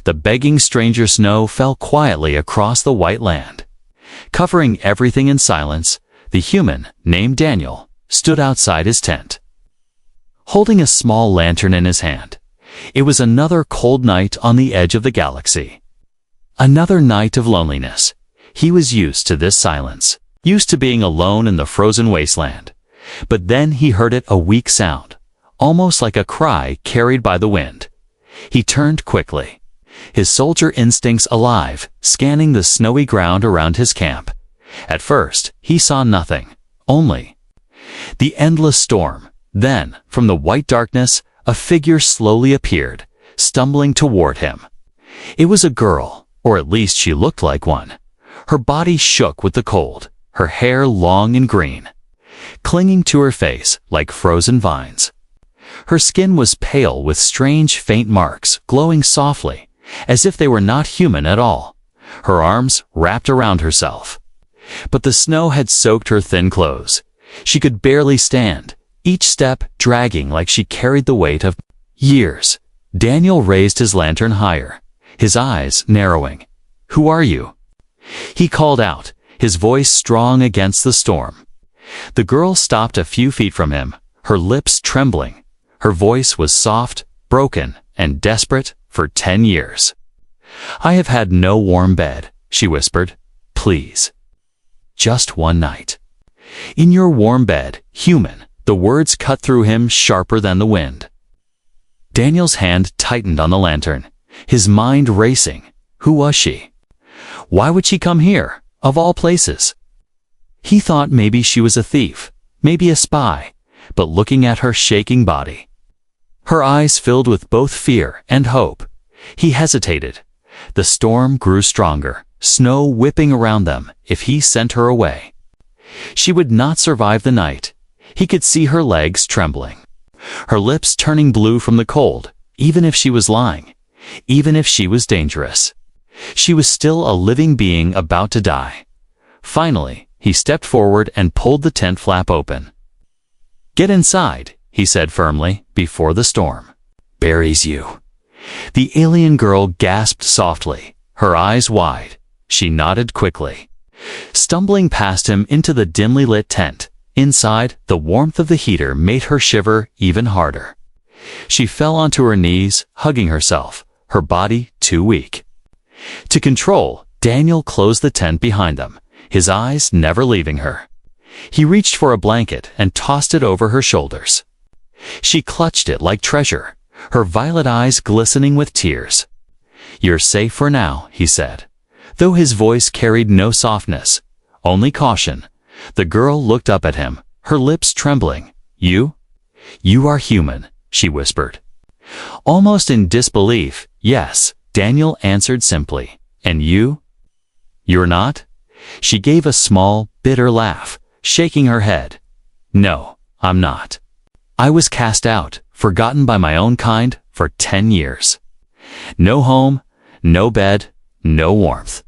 The begging stranger snow fell quietly across the white land. Covering everything in silence, the human, named Daniel, stood outside his tent, holding a small lantern in his hand. It was another cold night on the edge of the galaxy. Another night of loneliness. He was used to this silence, used to being alone in the frozen wasteland. But then he heard a weak sound, almost like a cry carried by the wind. He turned quickly, his soldier instincts alive, scanning the snowy ground around his camp. At first, he saw nothing, only the endless storm. Then, from the white darkness, a figure slowly appeared, stumbling toward him. It was a girl, or at least she looked like one. Her body shook with the cold, her hair long and green, clinging to her face like frozen vines. Her skin was pale with strange faint marks glowing softly, as if they were not human at all. Her arms wrapped around herself. But the snow had soaked her thin clothes. She could barely stand, each step dragging like she carried the weight of years. Daniel raised his lantern higher, his eyes narrowing. "Who are you?" he called out, his voice strong against the storm. The girl stopped a few feet from him, her lips trembling. Her voice was soft, broken, and desperate. "For 10 years. I have had no warm bed," she whispered. "Please. Just one night. In your warm bed, human." The words cut through him sharper than the wind. Daniel's hand tightened on the lantern, his mind racing. Who was she? Why would she come here, of all places? He thought maybe she was a thief, maybe a spy, but looking at her shaking body, her eyes filled with both fear and hope, he hesitated. The storm grew stronger, snow whipping around them. If he sent her away, she would not survive the night. He could see her legs trembling, her lips turning blue from the cold. Even if she was lying, even if she was dangerous, she was still a living being about to die. Finally, he stepped forward and pulled the tent flap open. "Get inside," he said firmly, "before the storm buries you." The alien girl gasped softly, her eyes wide. She nodded quickly, stumbling past him into the dimly lit tent. Inside, the warmth of the heater made her shiver even harder. She fell onto her knees, hugging herself, her body too weak to control. Daniel closed the tent behind them, his eyes never leaving her. He reached for a blanket and tossed it over her shoulders. She clutched it like treasure, her violet eyes glistening with tears. "You're safe for now," he said, though his voice carried no softness, only caution. The girl looked up at him, her lips trembling. You are human," she whispered. Almost in disbelief. "Yes," Daniel answered simply. "And you're not?" She gave a small, bitter laugh, shaking her head. "No, I'm not. I was cast out, forgotten by my own kind, for 10 years. No home, no bed, no warmth.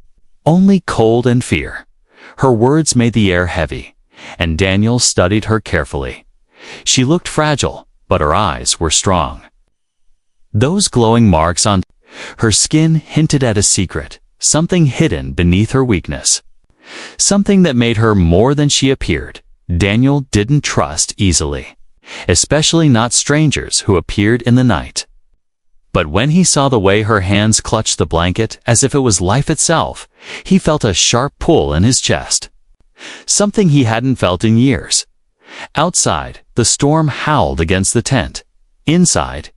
Only cold and fear." Her words made the air heavy, and Daniel studied her carefully. She looked fragile, but her eyes were strong. Those glowing marks on her skin hinted at a secret, something hidden beneath her weakness. Something that made her more than she appeared. Daniel didn't trust easily, especially not strangers who appeared in the night. But when he saw the way her hands clutched the blanket as if it was life itself, he felt a sharp pull in his chest. Something he hadn't felt in years. Outside, the storm howled against the tent. Inside,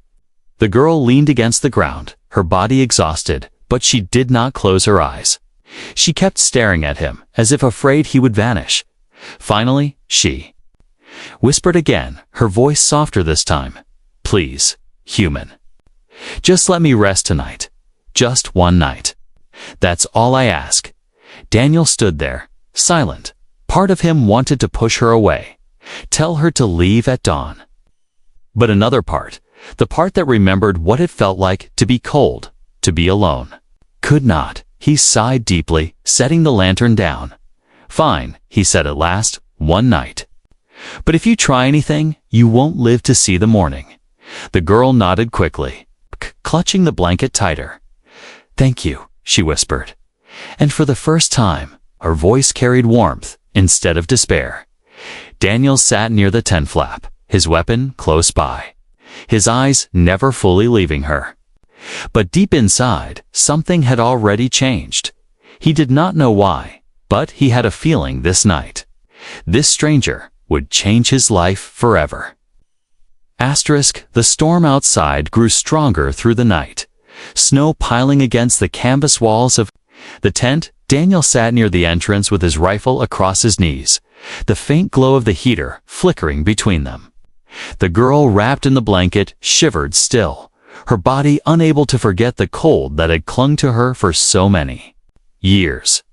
the girl leaned against the ground, her body exhausted, but she did not close her eyes. She kept staring at him, as if afraid he would vanish. Finally, she whispered again, her voice softer this time. "Please, human. Just let me rest tonight. Just one night. That's all I ask." Daniel stood there, silent. Part of him wanted to push her away, tell her to leave at dawn. But another part, the part that remembered what it felt like to be cold, to be alone, could not. He sighed deeply, setting the lantern down. "Fine," he said at last, "one night. But if you try anything, you won't live to see the morning." The girl nodded quickly, clutching the blanket tighter. "Thank you," she whispered. And for the first time, her voice carried warmth instead of despair. Daniel sat near the tent flap, his weapon close by, his eyes never fully leaving her. But deep inside, something had already changed. He did not know why, but he had a feeling this night. This stranger would change his life forever. The storm outside grew stronger through the night. Snow piling against the canvas walls of the tent. Daniel sat near the entrance with his rifle across his knees, the faint glow of the heater flickering between them. The girl, wrapped in the blanket, shivered still, her body unable to forget the cold that had clung to her for so many years.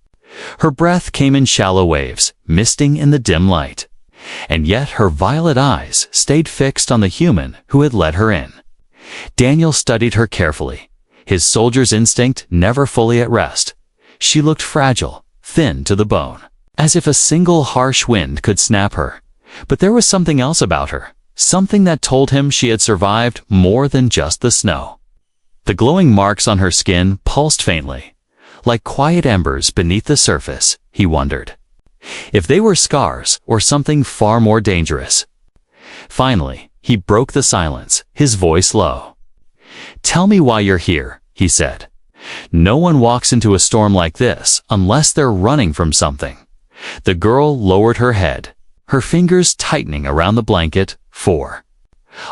Her breath came in shallow waves, misting in the dim light. And yet her violet eyes stayed fixed on the human who had let her in. Daniel studied her carefully, his soldier's instinct never fully at rest. She looked fragile, thin to the bone, as if a single harsh wind could snap her. But there was something else about her, something that told him she had survived more than just the snow. The glowing marks on her skin pulsed faintly, like quiet embers beneath the surface. He wondered if they were scars or something far more dangerous. Finally, he broke the silence, his voice low. "Tell me why you're here," he said. "No one walks into a storm like this unless they're running from something." The girl lowered her head, her fingers tightening around the blanket. For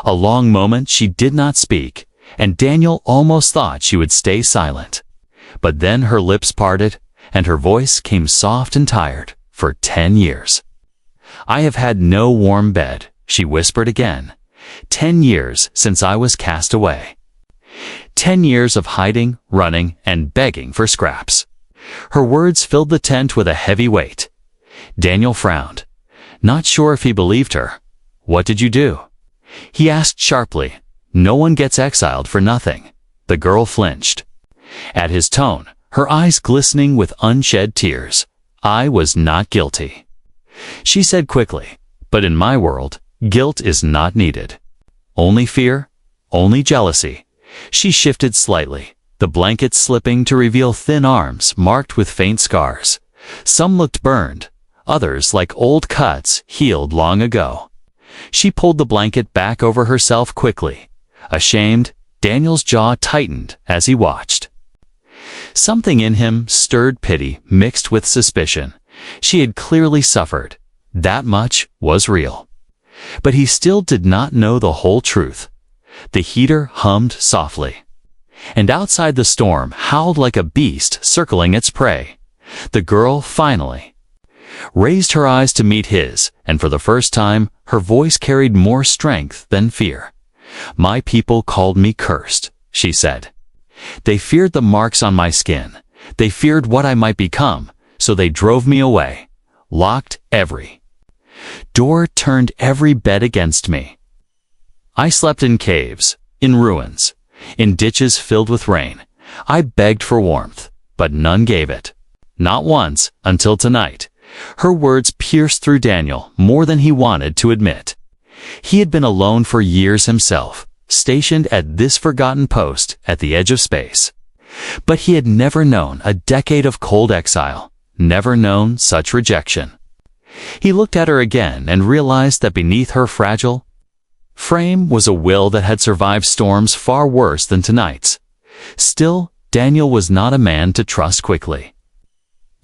a long moment she did not speak, and Daniel almost thought she would stay silent. But then her lips parted, and her voice came soft and tired. "For 10 years. I have had no warm bed," she whispered again. 10 years since I was cast away. 10 years of hiding, running, and begging for scraps." Her words filled the tent with a heavy weight. Daniel frowned, not sure if he believed her. "What did you do?" he asked sharply. "No one gets exiled for nothing." The girl flinched. At his tone, her eyes glistening with unshed tears. "I was not guilty," she said quickly. "But in my world, guilt is not needed. Only fear, only jealousy." She shifted slightly, the blanket slipping to reveal thin arms marked with faint scars. Some looked burned, others like old cuts healed long ago. She pulled the blanket back over herself quickly. Ashamed, Daniel's jaw tightened as he watched. Something in him stirred pity mixed with suspicion. She had clearly suffered. That much was real. But he still did not know the whole truth. The heater hummed softly, and outside the storm howled like a beast circling its prey. The girl finally raised her eyes to meet his, and for the first time, her voice carried more strength than fear. "My people called me cursed," she said. "They feared the marks on my skin. They feared what I might become, so they drove me away, locked every door, turned every bed against me. I slept in caves, in ruins, in ditches filled with rain. I begged for warmth, but none gave it. Not once, until tonight." Her words pierced through Daniel more than he wanted to admit. He had been alone for years himself, stationed at this forgotten post at the edge of space. But he had never known a decade of cold exile, never known such rejection. He looked at her again and realized that beneath her fragile frame was a will that had survived storms far worse than tonight's. Still, Daniel was not a man to trust quickly.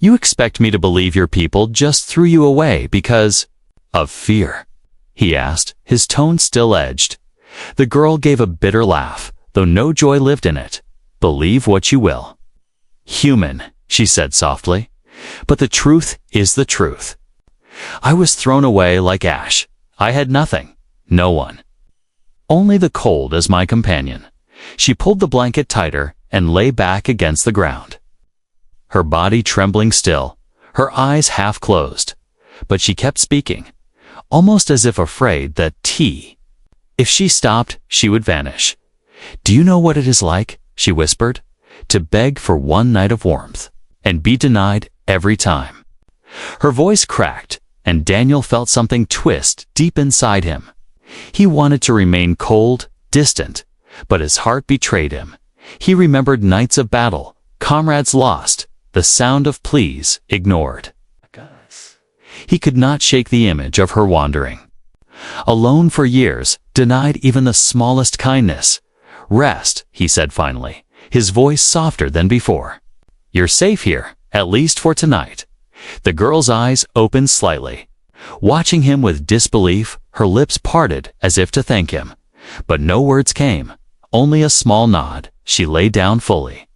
"You expect me to believe your people just threw you away because of fear?" he asked, his tone still edged. The girl gave a bitter laugh, though no joy lived in it. "Believe what you will. Human," she said softly, "but the truth is the truth. I was thrown away like ash. I had nothing, no one. Only the cold as my companion." She pulled the blanket tighter and lay back against the ground, her body trembling still, her eyes half closed. But she kept speaking, almost as if afraid that if she stopped, she would vanish. "Do you know what it is like," she whispered, "to beg for one night of warmth, and be denied every time?" Her voice cracked, and Daniel felt something twist deep inside him. He wanted to remain cold, distant, but his heart betrayed him. He remembered nights of battle, comrades lost, the sound of pleas ignored. He could not shake the image of her wandering. Alone for years, denied even the smallest kindness. Rest, he said finally, his voice softer than before. You're safe here, at least for tonight. The girl's eyes opened slightly. Watching him with disbelief, her lips parted as if to thank him. But no words came, only a small nod. She lay down fully,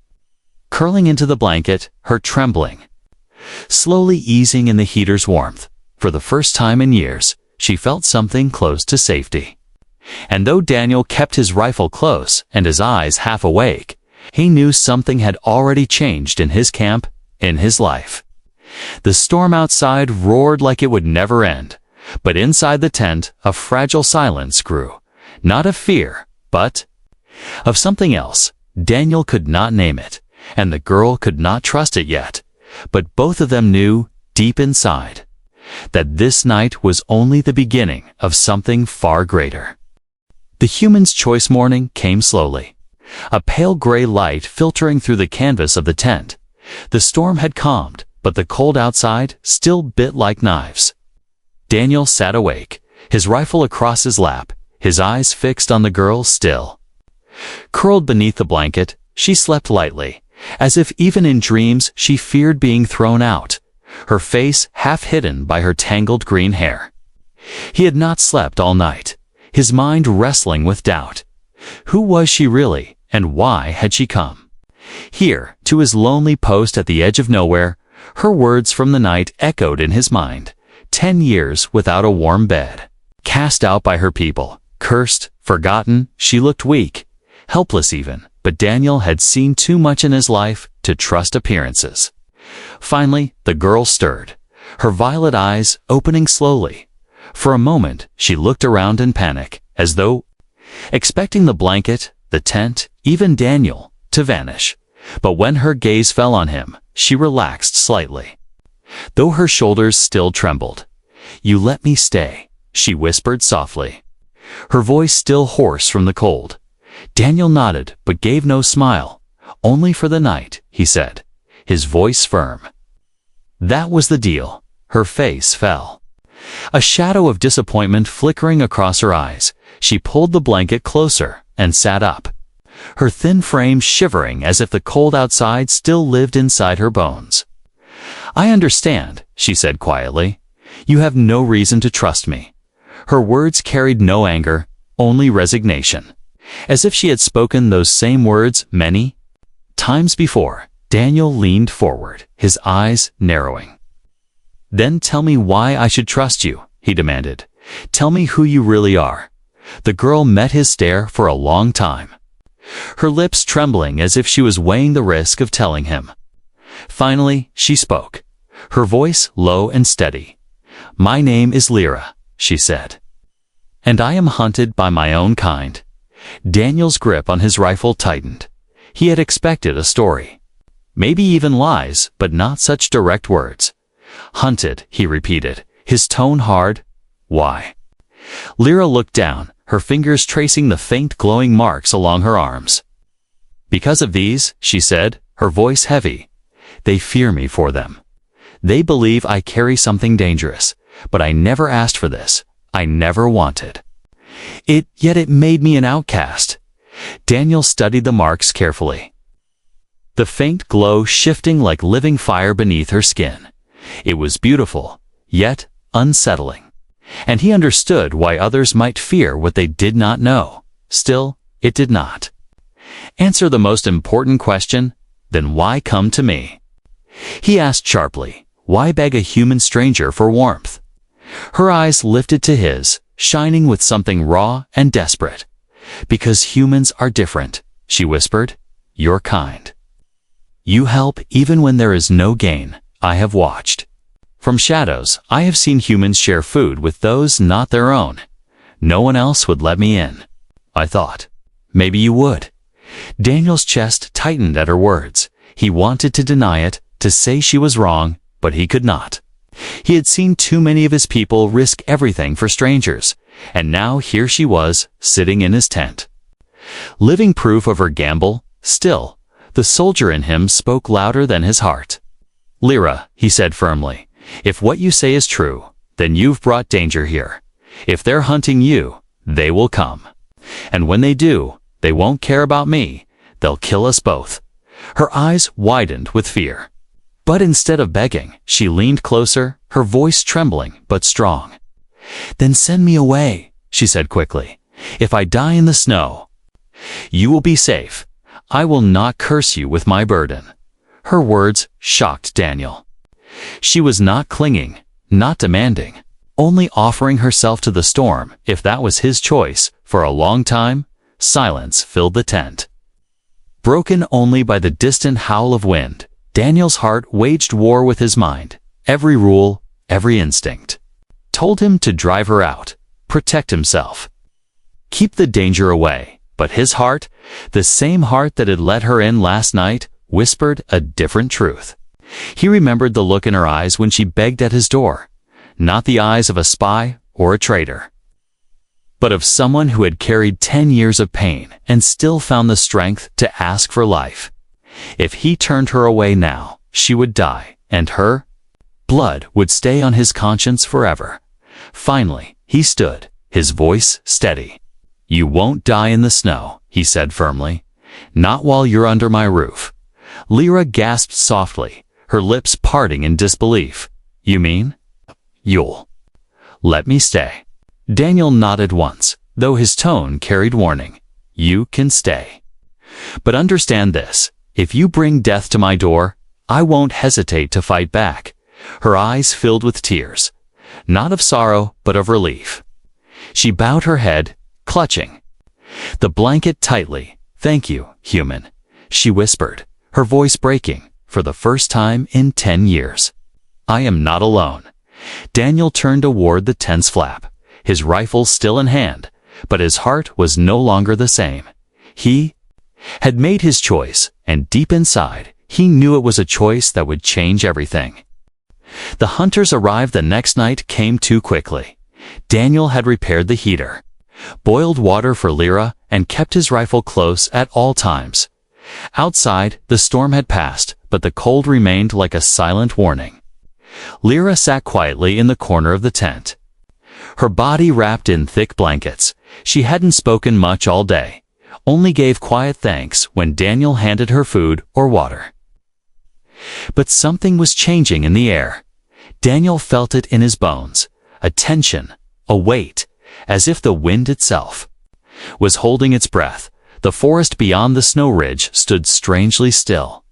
curling into the blanket, her trembling slowly easing in the heater's warmth. For the first time in years, she felt something close to safety. And though Daniel kept his rifle close and his eyes half awake, he knew something had already changed in his camp, in his life. The storm outside roared like it would never end, but inside the tent a fragile silence grew, not of fear, but of something else. Daniel could not name it, and the girl could not trust it yet. But both of them knew, deep inside, that this night was only the beginning of something far greater. The human's choice morning came slowly, a pale gray light filtering through the canvas of the tent. The storm had calmed, but the cold outside still bit like knives. Daniel sat awake, his rifle across his lap, his eyes fixed on the girl still. Curled beneath the blanket, she slept lightly, as if even in dreams she feared being thrown out, her face half hidden by her tangled green hair. He had not slept all night, his mind wrestling with doubt. Who was she really, and why had she come? Here, to his lonely post at the edge of nowhere, her words from the night echoed in his mind. 10 years without a warm bed. Cast out by her people, cursed, forgotten, she looked weak, helpless even. But Daniel had seen too much in his life to trust appearances. Finally, the girl stirred, her violet eyes opening slowly. For a moment, she looked around in panic, as though expecting the blanket, the tent, even Daniel, to vanish. But when her gaze fell on him, she relaxed slightly, though her shoulders still trembled. "You let me stay," she whispered softly, her voice still hoarse from the cold. Daniel nodded, but gave no smile. "Only for the night," he said, his voice firm. That was the deal. Her face fell, a shadow of disappointment flickering across her eyes. She pulled the blanket closer and sat up, her thin frame shivering as if the cold outside still lived inside her bones. "I understand," she said quietly. "You have no reason to trust me." Her words carried no anger, only resignation. As if she had spoken those same words many times before. Daniel leaned forward, his eyes narrowing. "Then tell me why I should trust you," he demanded. "Tell me who you really are." The girl met his stare for a long time, her lips trembling as if she was weighing the risk of telling him. Finally, she spoke, her voice low and steady. "My name is Lyra," she said, "and I am hunted by my own kind." Daniel's grip on his rifle tightened. He had expected a story, maybe even lies, but not such direct words. "Hunted," he repeated, his tone hard. "Why?" Lyra looked down, her fingers tracing the faint glowing marks along her arms. "Because of these," she said, her voice heavy. "They fear me for them. They believe I carry something dangerous, but I never asked for this. I never wanted. Yet it made me an outcast." Daniel studied the marks carefully, the faint glow shifting like living fire beneath her skin. It was beautiful, yet unsettling, and he understood why others might fear what they did not know. Still, it did not answer the most important question. Then why come to me? He asked sharply. Why beg a human stranger for warmth? Her eyes lifted to his, shining with something raw and desperate. "Because humans are different," she whispered. "Your kind. You help even when there is no gain. I have watched. From shadows, I have seen humans share food with those not their own. No one else would let me in. I thought, maybe you would." Daniel's chest tightened at her words. He wanted to deny it, to say she was wrong, but he could not. He had seen too many of his people risk everything for strangers, and now here she was, sitting in his tent. Living proof of her gamble. Still, The soldier in him spoke louder than his heart. "Lyra," he said firmly, "if what you say is true, then you've brought danger here. If they're hunting you, they will come. And when they do, they won't care about me. They'll kill us both." Her eyes widened with fear. But instead of begging, she leaned closer, her voice trembling but strong. "Then send me away," she said quickly. "If I die in the snow, you will be safe. I will not curse you with my burden." Her words shocked Daniel. She was not clinging, not demanding, only offering herself to the storm. If that was his choice, for a long time, silence filled the tent. Broken only by the distant howl of wind, Daniel's heart waged war with his mind. Every rule, every instinct told him to drive her out, protect himself, keep the danger away. But his heart, the same heart that had let her in last night, whispered a different truth. He remembered the look in her eyes when she begged at his door, not the eyes of a spy or a traitor, but of someone who had carried 10 years of pain and still found the strength to ask for life. If he turned her away now, she would die, and her blood would stay on his conscience forever. Finally, he stood, his voice steady. "You won't die in the snow," he said firmly. "Not while you're under my roof." Lyra gasped softly, her lips parting in disbelief. "You mean? You'll let me stay?" Daniel nodded once, though his tone carried warning. "You can stay. But understand this, if you bring death to my door, I won't hesitate to fight back." Her eyes filled with tears, not of sorrow, but of relief. She bowed her head, clutching the blanket tightly. "Thank you, human," she whispered, her voice breaking for the first time in 10 years. "I am not alone." Daniel turned toward the tent's flap, his rifle still in hand, but his heart was no longer the same. He had made his choice, and deep inside, he knew it was a choice that would change everything. The hunters arrived the next night came too quickly. Daniel had repaired the heater, boiled water for Lyra, and kept his rifle close at all times. Outside, the storm had passed, but the cold remained like a silent warning. Lyra sat quietly in the corner of the tent, her body wrapped in thick blankets. She hadn't spoken much all day, only gave quiet thanks when Daniel handed her food or water. But something was changing in the air. Daniel felt it in his bones, a tension, a weight, as if the wind itself was holding its breath. The forest beyond the snow ridge stood strangely still.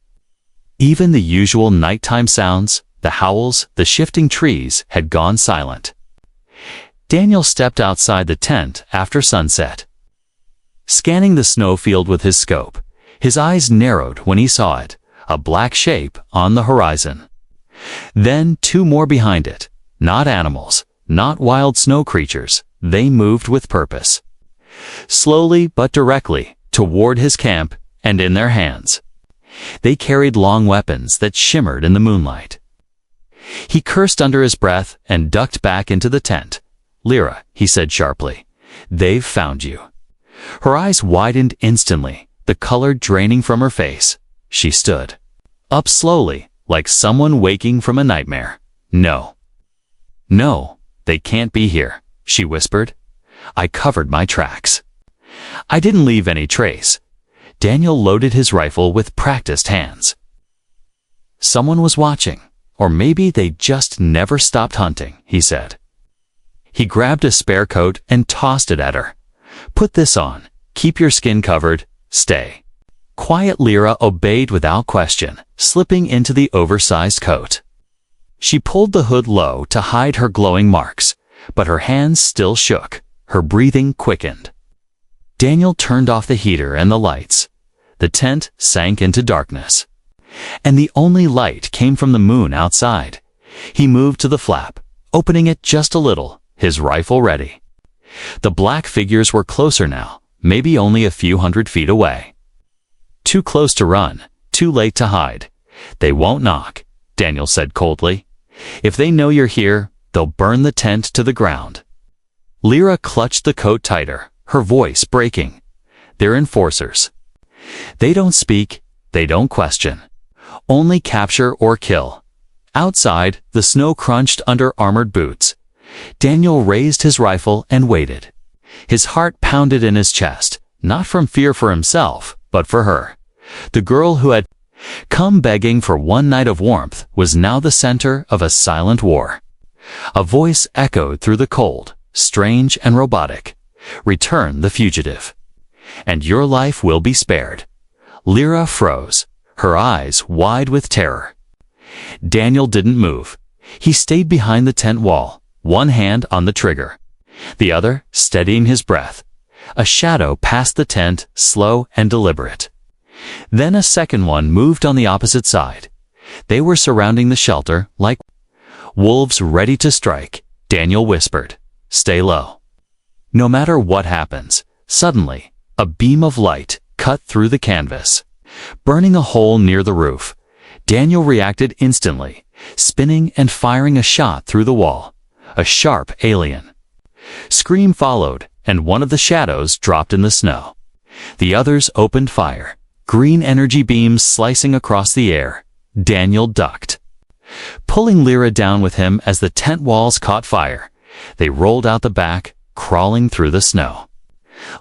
Even the usual nighttime sounds, the howls, the shifting trees, had gone silent. Daniel stepped outside the tent after sunset, scanning the snowfield with his scope. His eyes narrowed when he saw it, a black shape on the horizon. Then 2 more behind it, not animals, not wild snow creatures. They moved with purpose, slowly but directly, toward his camp, and in their hands they carried long weapons that shimmered in the moonlight. He cursed under his breath and ducked back into the tent. "Lyra," he said sharply, "they've found you." Her eyes widened instantly, the color draining from her face. She stood up slowly, like someone waking from a nightmare. No, they can't be here," she whispered. "I covered my tracks. I didn't leave any trace." Daniel loaded his rifle with practiced hands. "Someone was watching, or maybe they just never stopped hunting," he said. He grabbed a spare coat and tossed it at her. "Put this on, keep your skin covered, stay." Quiet Lyra obeyed without question, slipping into the oversized coat. She pulled the hood low to hide her glowing marks, but her hands still shook, her breathing quickened. Daniel turned off the heater and the lights. The tent sank into darkness, and the only light came from the moon outside. He moved to the flap, opening it just a little, his rifle ready. The black figures were closer now, maybe only a few hundred feet away. Too close to run, too late to hide. "They won't knock," Daniel said coldly. "If they know you're here, they'll burn the tent to the ground." Lyra clutched the coat tighter, her voice breaking. "They're enforcers. They don't speak, They don't question. Only capture or kill. Outside, the snow crunched under armored boots. Daniel raised his rifle and waited. His heart pounded in his chest, not from fear for himself, but for her. The girl who had come begging for one night of warmth was now the center of a silent war. A voice echoed through the cold, strange and robotic. Return the fugitive, and your life will be spared. Lyra froze, her eyes wide with terror. Daniel didn't move. He stayed behind the tent wall, one hand on the trigger, the other steadying his breath. A shadow passed the tent, slow and deliberate. Then a second one moved on the opposite side. They were surrounding the shelter like wolves ready to strike. Daniel whispered, "Stay low." No matter what happens, suddenly, a beam of light cut through the canvas, burning a hole near the roof. Daniel reacted instantly, spinning and firing a shot through the wall. A sharp alien scream followed, and one of the shadows dropped in the snow. The others opened fire, green energy beams slicing across the air. Daniel ducked, pulling Lyra down with him as the tent walls caught fire. They rolled out the back, crawling through the snow.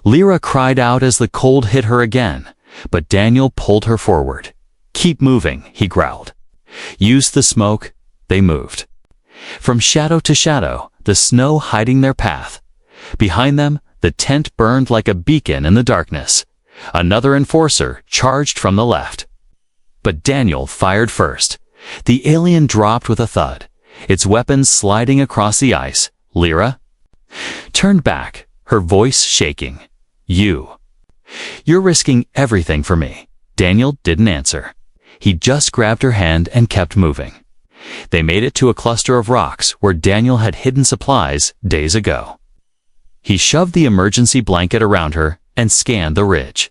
Lyra cried out as the cold hit her again, but Daniel pulled her forward. "Keep moving," he growled. "Use the smoke." They moved. From shadow to shadow, the snow hiding their path. Behind them, the tent burned like a beacon in the darkness. Another enforcer charged from the left. But Daniel fired first. The alien dropped with a thud, its weapons sliding across the ice. Lyra turned back, her voice shaking. You're risking everything for me." Daniel didn't answer. He just grabbed her hand and kept moving. They made it to a cluster of rocks where Daniel had hidden supplies days ago. He shoved the emergency blanket around her and scanned the ridge.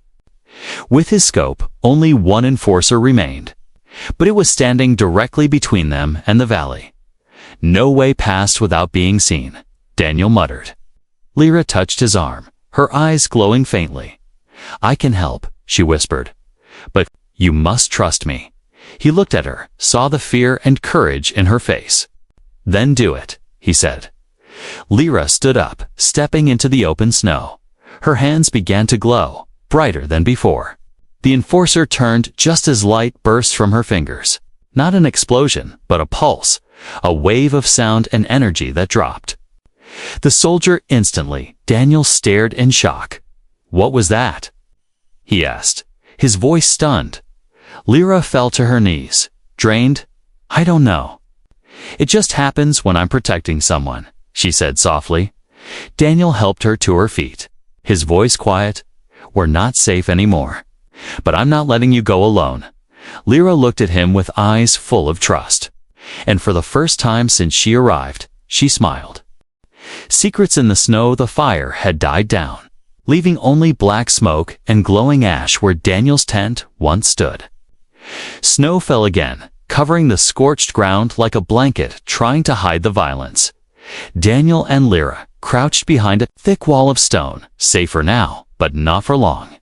With his scope, only one enforcer remained, but it was standing directly between them and the valley. No way passed without being seen, Daniel muttered. Lyra touched his arm, her eyes glowing faintly. "I can help," she whispered. "But you must trust me." He looked at her, saw the fear and courage in her face. "Then do it," he said. Lyra stood up, stepping into the open snow. Her hands began to glow, brighter than before. The enforcer turned just as light burst from her fingers. Not an explosion, but a pulse, a wave of sound and energy that dropped. The soldier instantly. Daniel stared in shock. "What was that?" he asked, his voice stunned. Lyra fell to her knees, drained. "I don't know. It just happens when I'm protecting someone," she said softly. Daniel helped her to her feet, his voice quiet. "We're not safe anymore. But I'm not letting you go alone." Lyra looked at him with eyes full of trust. And for the first time since she arrived, she smiled. Secrets in the snow. The fire had died down, leaving only black smoke and glowing ash where Daniel's tent once stood. Snow fell again, covering the scorched ground like a blanket, trying to hide the violence. Daniel and Lyra crouched behind a thick wall of stone, safer now, but not for long.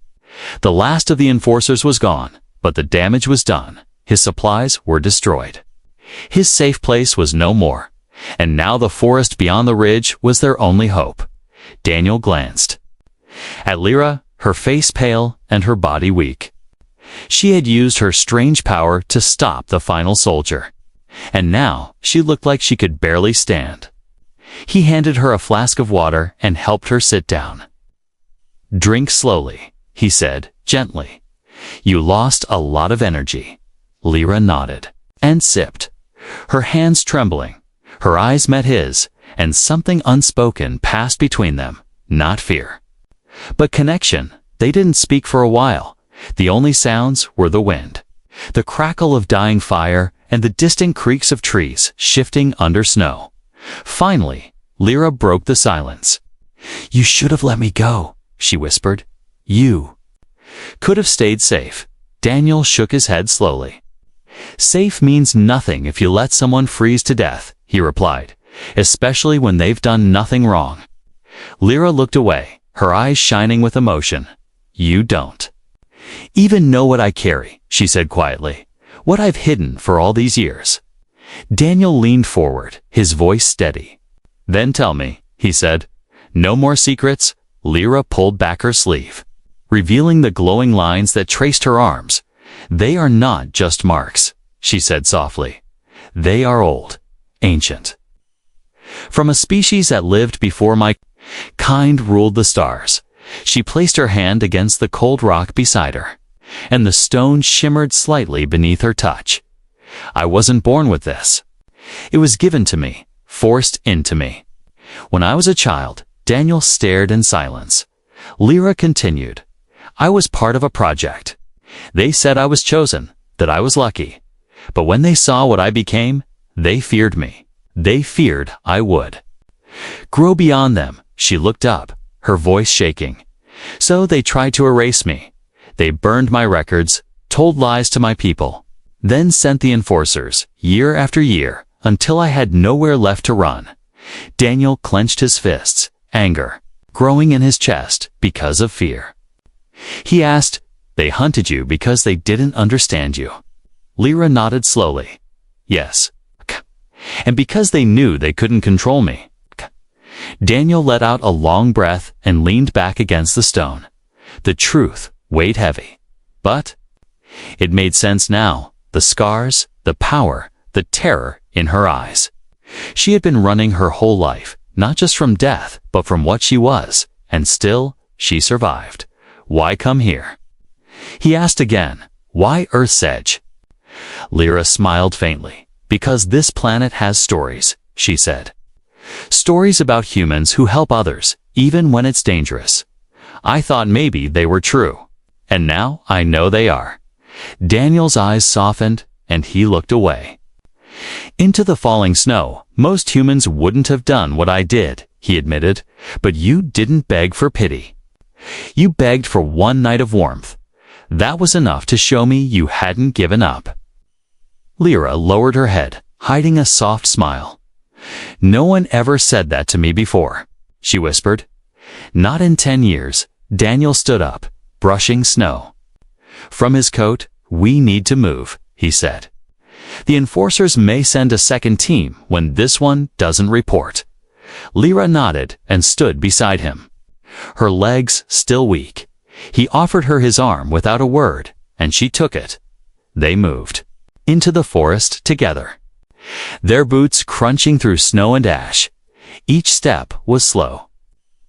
The last of the enforcers was gone, but the damage was done. His supplies were destroyed. His safe place was no more, and now the forest beyond the ridge was their only hope. Daniel glanced at Lyra, her face pale and her body weak. She had used her strange power to stop the final soldier, and now she looked like she could barely stand. He handed her a flask of water and helped her sit down. "Drink slowly," he said, gently. "You lost a lot of energy." Lyra nodded and sipped, her hands trembling. Her eyes met his, and something unspoken passed between them, not fear, but connection. They didn't speak for a while. The only sounds were the wind, the crackle of dying fire, and the distant creaks of trees shifting under snow. Finally, Lyra broke the silence. "You should have let me go," she whispered. "You could have stayed safe." Daniel shook his head slowly. "Safe means nothing if you let someone freeze to death," he replied, "especially when they've done nothing wrong." Lyra looked away, her eyes shining with emotion. "You don't." Even know what I carry, she said quietly. What I've hidden for all these years. Daniel leaned forward, his voice steady. Then tell me, he said. No more secrets? Lyra pulled back her sleeve, revealing the glowing lines that traced her arms. They are not just marks, she said softly. They are old, ancient. From a species that lived before my kind ruled the stars. She placed her hand against the cold rock beside her, and the stone shimmered slightly beneath her touch. I wasn't born with this. It was given to me, forced into me. When I was a child, Daniel stared in silence. Lyra continued. I was part of a project. They said I was chosen, that I was lucky. But when they saw what I became, they feared me. They feared I would grow beyond them. She looked up, her voice shaking. So they tried to erase me. They burned my records, told lies to my people, then sent the enforcers, year after year, until I had nowhere left to run. Daniel clenched his fists, anger growing in his chest because of fear. He asked, They hunted you because they didn't understand you. Lyra nodded slowly. Yes. And because they knew they couldn't control me. Daniel let out a long breath and leaned back against the stone. The truth weighed heavy. But it made sense now. The scars, the power, the terror in her eyes. She had been running her whole life, not just from death, but from what she was, and still, she survived. Why come here? He asked again, why Earth's Edge? Lyra smiled faintly. Because this planet has stories, she said. Stories about humans who help others, even when it's dangerous. I thought maybe they were true. And now I know they are. Daniel's eyes softened, and he looked away. Into the falling snow, most humans wouldn't have done what I did, he admitted, but you didn't beg for pity. You begged for one night of warmth. That was enough to show me you hadn't given up. Lyra lowered her head, hiding a soft smile. No one ever said that to me before, she whispered. Not in 10 years. Daniel stood up, brushing snow. From his coat, we need to move, he said. The enforcers may send a second team when this one doesn't report. Lyra nodded and stood beside him. Her legs still weak. He offered her his arm without a word, and she took it. They moved into the forest together, their boots crunching through snow and ash. Each step was slow.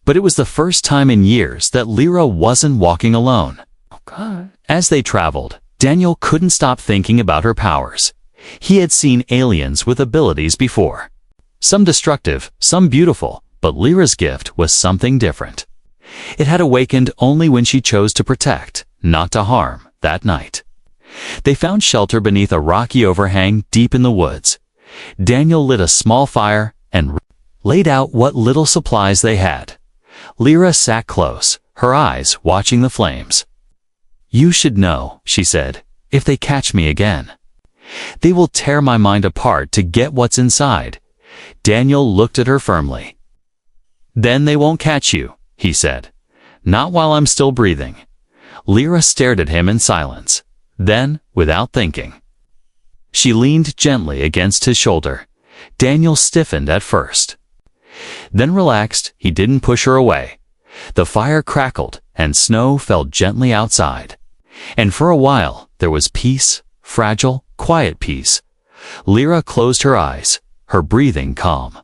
But it was the first time in years that Lyra wasn't walking alone. As they traveled, Daniel couldn't stop thinking about her powers. He had seen aliens with abilities before. Some destructive, some beautiful, but Lyra's gift was something different. It had awakened only when she chose to protect, not to harm, that night. They found shelter beneath a rocky overhang deep in the woods. Daniel lit a small fire and laid out what little supplies they had. Lyra sat close, her eyes watching the flames. You should know, she said, if they catch me again. They will tear my mind apart to get what's inside. Daniel looked at her firmly. Then they won't catch you, he said. Not while I'm still breathing. Lyra stared at him in silence. Then, without thinking, she leaned gently against his shoulder. Daniel stiffened at first, then relaxed. He didn't push her away. The fire crackled, and snow fell gently outside. And for a while, there was peace, fragile, quiet peace. Lyra closed her eyes, her breathing calm.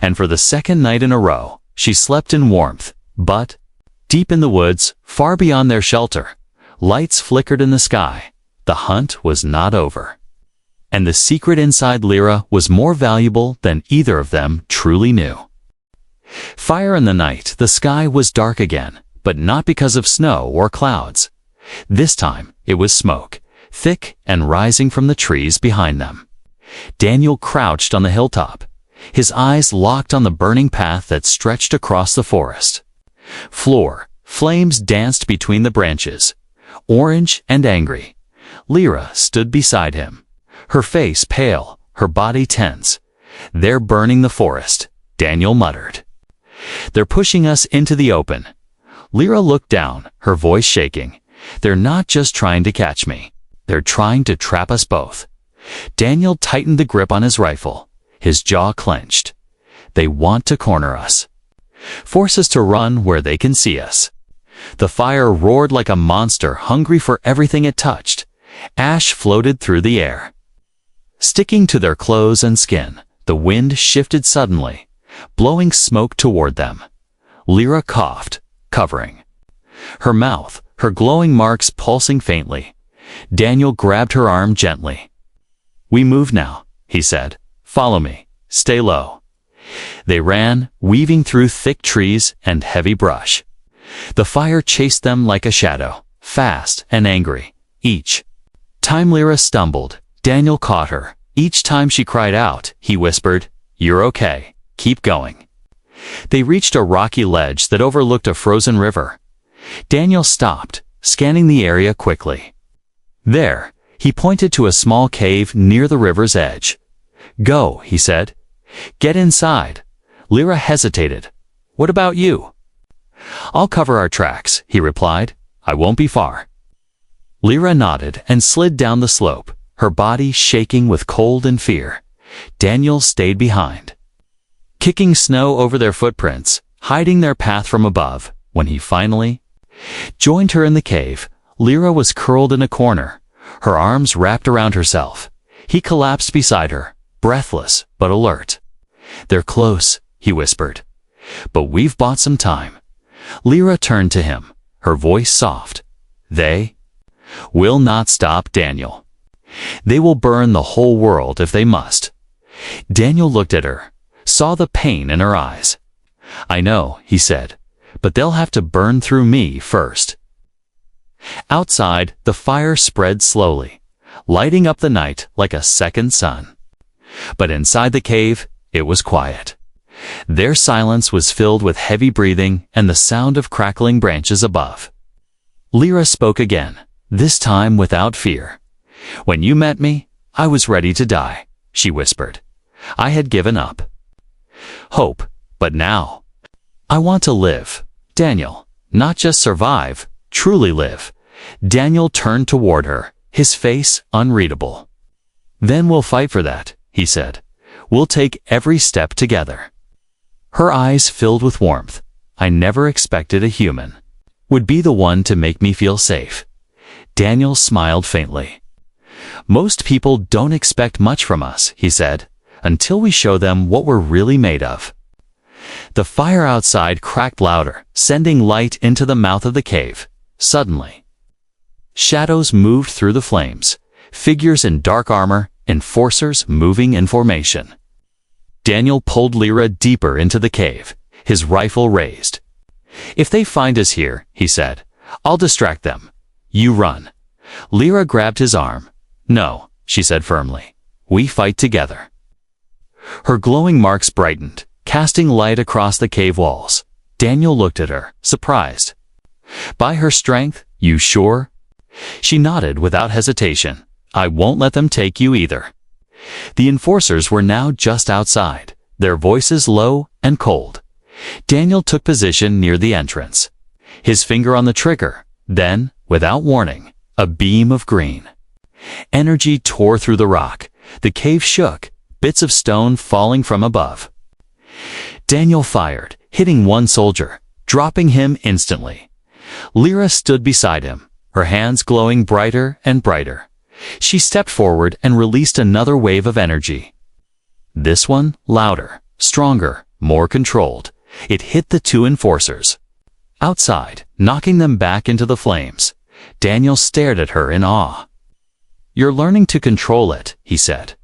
And for the second night in a row, she slept in warmth. But, deep in the woods, far beyond their shelter, lights flickered in the sky. The hunt was not over. And the secret inside Lyra was more valuable than either of them truly knew. Fire in the night, the sky was dark again, but not because of snow or clouds. This time, it was smoke, thick and rising from the trees behind them. Daniel crouched on the hilltop, his eyes locked on the burning path that stretched across the forest. Flames danced between the branches, orange and angry. Lyra stood beside him, her face pale, her body tense. They're burning the forest, Daniel muttered. They're pushing us into the open. Lyra looked down, her voice shaking. They're not just trying to catch me. They're trying to trap us both. Daniel tightened the grip on his rifle, his jaw clenched. They want to corner us. Force us to run where they can see us. The fire roared like a monster hungry for everything it touched. Ash floated through the air. Sticking to their clothes and skin, the wind shifted suddenly, blowing smoke toward them. Lyra coughed, covering her mouth, her glowing marks pulsing faintly. Daniel grabbed her arm gently. "We move now," he said. "Follow me. Stay low." They ran, weaving through thick trees and heavy brush. The fire chased them like a shadow, fast and angry. Each time Lyra stumbled, Daniel caught her. Each time she cried out, he whispered, "You're okay. Keep going." They reached a rocky ledge that overlooked a frozen river. Daniel stopped, scanning the area quickly. There, he pointed to a small cave near the river's edge. "Go," he said. "Get inside." Lyra hesitated. "What about you?" "I'll cover our tracks," he replied. "I won't be far." Lyra nodded and slid down the slope, her body shaking with cold and fear. Daniel stayed behind, kicking snow over their footprints, hiding their path from above. When he finally joined her in the cave, Lyra was curled in a corner, her arms wrapped around herself. He collapsed beside her, breathless but alert. "They're close," he whispered. "But we've bought some time." Lyra turned to him, her voice soft. "They will not stop, Daniel. They will burn the whole world if they must." Daniel looked at her, saw the pain in her eyes. "I know," he said, "but they'll have to burn through me first." Outside, the fire spread slowly, lighting up the night like a second sun. But inside the cave, it was quiet. Their silence was filled with heavy breathing and the sound of crackling branches above. Lyra spoke again, this time without fear. "When you met me, I was ready to die," she whispered. "I had given up hope, but now I want to live, Daniel, not just survive, truly live." Daniel turned toward her, his face unreadable. "Then we'll fight for that," he said. "We'll take every step together." Her eyes filled with warmth. "I never expected a human would be the one to make me feel safe." Daniel smiled faintly. "Most people don't expect much from us," he said, "until we show them what we're really made of." The fire outside cracked louder, sending light into the mouth of the cave. Suddenly, shadows moved through the flames, figures in dark armor, enforcers moving in formation. Daniel pulled Lyra deeper into the cave, his rifle raised. "If they find us here," he said, "I'll distract them. You run." Lyra grabbed his arm. "No," she said firmly. "We fight together." Her glowing marks brightened, casting light across the cave walls. Daniel looked at her, surprised. "By her strength, you sure?" She nodded without hesitation. "I won't let them take you either." The enforcers were now just outside, their voices low and cold. Daniel took position near the entrance, his finger on the trigger. Then, without warning, a beam of green energy tore through the rock. The cave shook, bits of stone falling from above. Daniel fired, hitting one soldier, dropping him instantly. Lyra stood beside him, her hands glowing brighter and brighter. She stepped forward and released another wave of energy. This one, louder, stronger, more controlled. It hit the two enforcers outside, knocking them back into the flames. Daniel stared at her in awe. "You're learning to control it," he said.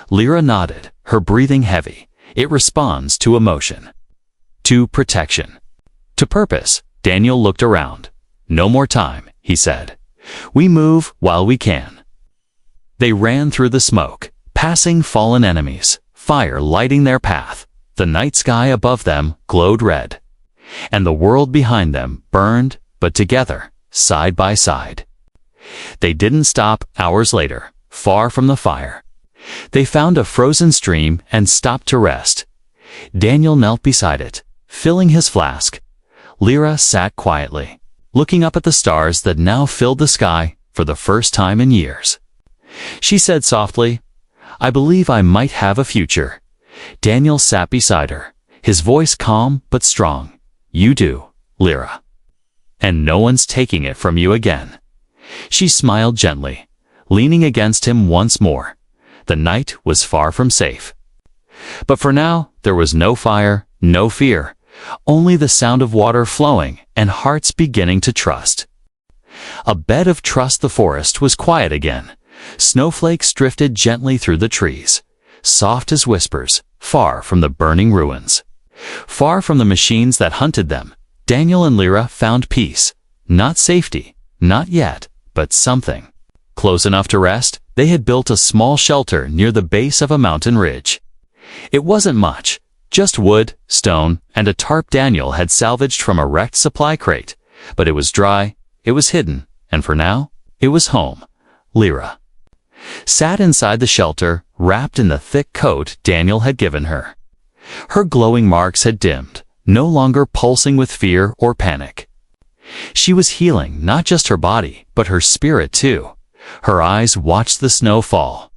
Lyra nodded, her breathing heavy. "It responds to emotion, to protection, to purpose." Daniel looked around. "No more time," he said. "We move while we can." They ran through the smoke, passing fallen enemies, fire lighting their path. The night sky above them glowed red, and the world behind them burned, but together, side by side. They didn't stop. Hours later, far from the fire, they found a frozen stream and stopped to rest. Daniel knelt beside it, filling his flask. Lyra sat quietly, looking up at the stars that now filled the sky for the first time in years. She said softly, "I believe I might have a future." Daniel sat beside her, his voice calm but strong. "You do, Lyra. And no one's taking it from you again." She smiled gently, leaning against him once more. The night was far from safe. But for now, there was no fire, no fear, only the sound of water flowing and hearts beginning to trust. A bed of trust. The forest was quiet again. Snowflakes drifted gently through the trees, soft as whispers, far from the burning ruins. Far from the machines that hunted them, Daniel and Lyra found peace. Not safety, not yet, but something. Close enough to rest, they had built a small shelter near the base of a mountain ridge. It wasn't much, just wood, stone, and a tarp Daniel had salvaged from a wrecked supply crate. But it was dry, it was hidden, and for now, it was home. Lyra sat inside the shelter, wrapped in the thick coat Daniel had given her. Her glowing marks had dimmed, no longer pulsing with fear or panic. She was healing not just her body, but her spirit too. Her eyes watched the snow fall.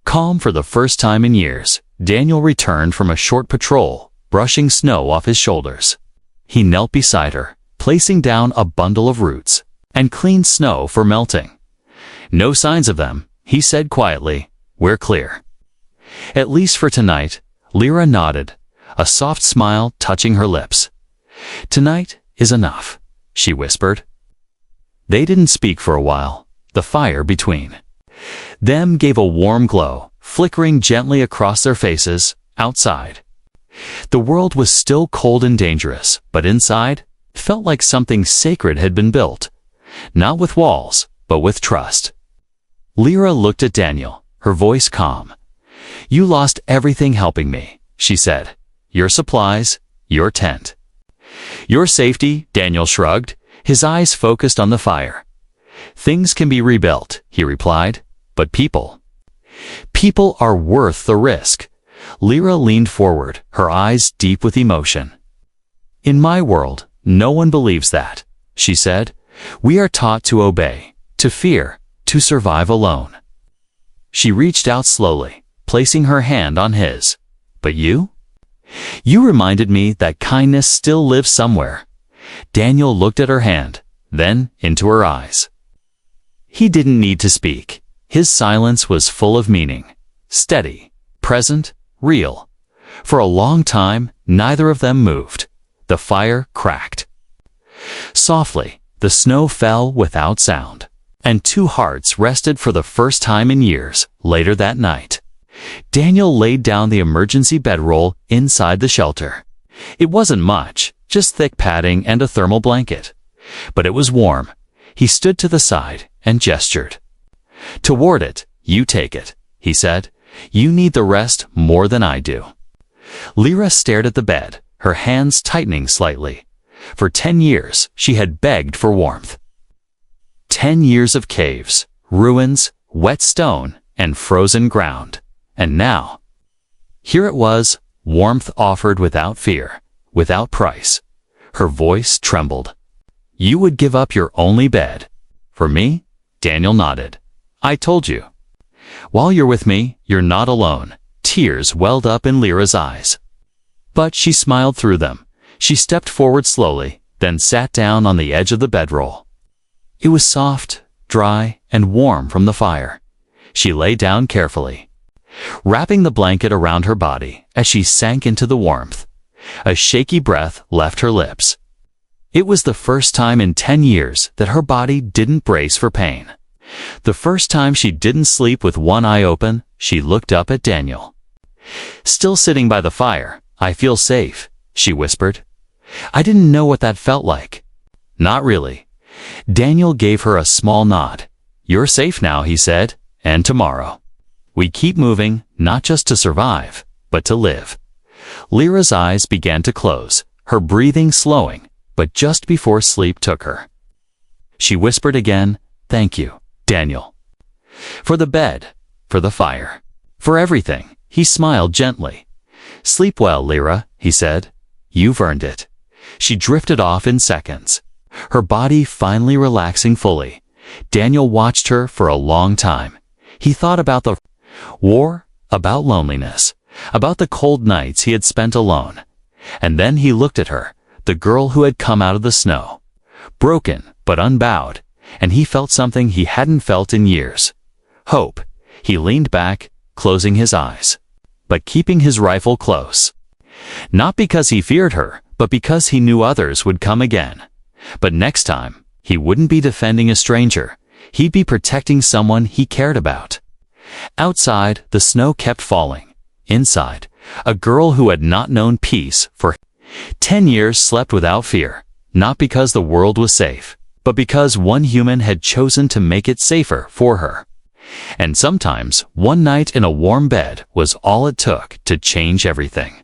Calm for the first time in years, Daniel returned from a short patrol, brushing snow off his shoulders. He knelt beside her, placing down a bundle of roots, and cleaned snow for melting. "No signs of them," he said quietly. "We're clear." "At least for tonight," Lyra nodded, a soft smile touching her lips. "Tonight is enough," she whispered. They didn't speak for a while. The fire between them gave a warm glow, flickering gently across their faces. Outside, the world was still cold and dangerous, but inside, it felt like something sacred had been built. Not with walls, but with trust. Lyra looked at Daniel, her voice calm. "You lost everything helping me," she said. "Your supplies, your tent." "Your safety," Daniel shrugged, his eyes focused on the fire. "Things can be rebuilt," he replied, "but people are worth the risk." Lyra leaned forward, her eyes deep with emotion. "In my world, no one believes that," she said. "We are taught to obey, to fear, to survive alone." She reached out slowly, placing her hand on his. "But you? You reminded me that kindness still lives somewhere." Daniel looked at her hand, then into her eyes. He didn't need to speak. His silence was full of meaning. Steady, present, real. For a long time, neither of them moved. The fire cracked. Softly, the snow fell without sound, and two hearts rested for the first time in years. Later that night, Daniel laid down the emergency bedroll inside the shelter. It wasn't much, just thick padding and a thermal blanket. But it was warm. He stood to the side and gestured. "Toward it, you take it," he said. "You need the rest more than I do." Lyra stared at the bed, her hands tightening slightly. For 10 years, she had begged for warmth. 10 years of caves, ruins, wet stone, and frozen ground. And now, here it was, warmth offered without fear, without price. Her voice trembled. "You would give up your only bed. For me?" Daniel nodded. "I told you. While you're with me, you're not alone." Tears welled up in Lyra's eyes. But she smiled through them. She stepped forward slowly, then sat down on the edge of the bedroll. It was soft, dry, and warm from the fire. She lay down carefully, wrapping the blanket around her body as she sank into the warmth. A shaky breath left her lips. It was the first time in 10 years that her body didn't brace for pain. The first time she didn't sleep with one eye open. She looked up at Daniel. Still sitting by the fire. "I feel safe," she whispered. "I didn't know what that felt like." "Not really." Daniel gave her a small nod. "You're safe now," he said, "and tomorrow. We keep moving, not just to survive, but to live." Lyra's eyes began to close, her breathing slowing, but just before sleep took her, she whispered again, "Thank you, Daniel. For the bed, for the fire, for everything." He smiled gently. "Sleep well, Lyra," he said. "You've earned it." She drifted off in seconds. her body finally relaxing fully. Daniel watched her for a long time. He thought about the war, about loneliness, about the cold nights he had spent alone. And then he looked at her, the girl who had come out of the snow, broken but unbowed, and he felt something he hadn't felt in years. Hope. He leaned back, closing his eyes, but keeping his rifle close. Not because he feared her, but because he knew others would come again. But next time, he wouldn't be defending a stranger. He'd be protecting someone he cared about. Outside, the snow kept falling. Inside, a girl who had not known peace for 10 years slept without fear, not because the world was safe, but because one human had chosen to make it safer for her. And sometimes, one night in a warm bed was all it took to change everything.